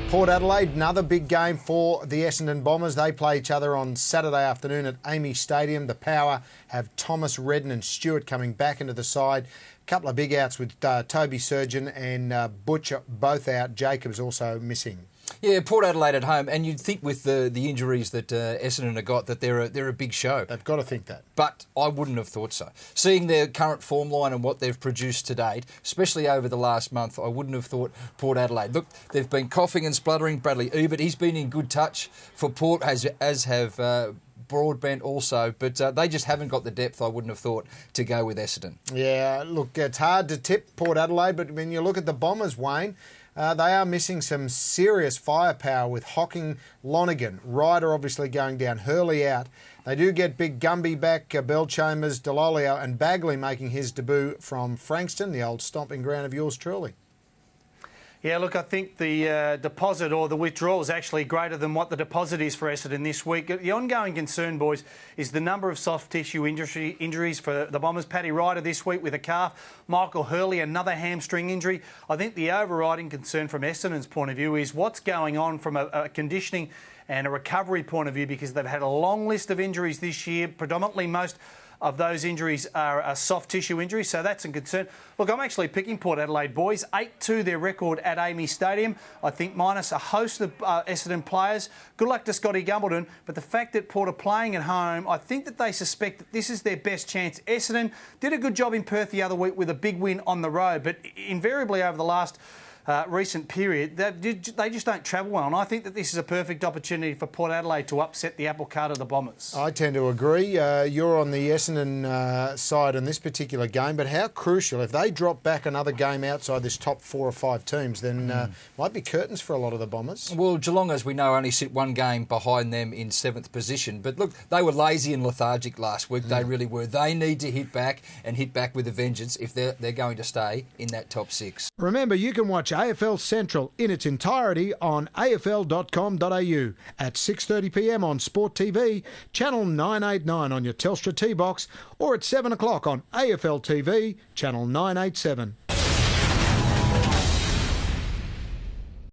Port Adelaide, another big game for the Essendon Bombers. They play each other on Saturday afternoon at Amy Stadium. The Power have Thomas, Redden and Stewart coming back into the side. A couple of big outs with Toby Surgeon and Butcher both out. Jacobs also missing. Yeah, Port Adelaide at home, and you'd think with the injuries that Essendon have got that they're a big show. They've got to think that. But I wouldn't have thought so. Seeing their current form line and what they've produced to date, especially over the last month, I wouldn't have thought Port Adelaide. Look, they've been coughing and spluttering. Bradley Ebert, he's been in good touch for Port, as have Broadbent also, but they just haven't got the depth, I wouldn't have thought, to go with Essendon. Yeah, look, it's hard to tip Port Adelaide, but when you look at the Bombers, Wayne, they are missing some serious firepower with Hocking, Lonergan, Ryder obviously going down, Hurley out. They do get Big Gumby back, Bellchambers, Delolio and Bagley making his debut from Frankston, the old stomping ground of yours truly. Yeah, look, I think the deposit or the withdrawal is actually greater than what the deposit is for Essendon this week. The ongoing concern, boys, is the number of soft tissue injuries for the Bombers. Paddy Ryder this week with a calf. Michael Hurley, another hamstring injury. I think the overriding concern from Essendon's point of view is what's going on from a conditioning and a recovery point of view, because they've had a long list of injuries this year. Predominantly most of those injuries are soft tissue injuries, so that's a concern. Look, I'm actually picking Port Adelaide, boys. 8-2 their record at Amy Stadium. I think minus a host of Essendon players. Good luck to Scotty Gumbledon, but the fact that Port are playing at home, I think that they suspect that this is their best chance. Essendon did a good job in Perth the other week with a big win on the road, but invariably over the last recent period, they just don't travel well. And I think that this is a perfect opportunity for Port Adelaide to upset the apple cart of the Bombers. I tend to agree. You're on the Essendon side in this particular game, but how crucial, if they drop back another game outside this top 4 or 5 teams, then might be curtains for a lot of the Bombers. Well, Geelong, as we know, only sit one game behind them in 7th position. But look, they were lazy and lethargic last week. They really were. They need to hit back and hit back with a vengeance if they're going to stay in that top 6. Remember, you can watch AFL Central in its entirety on afl.com.au at 6:30pm on Sport TV, channel 989 on your Telstra T-Box, or at 7 o'clock on AFL TV, channel 987.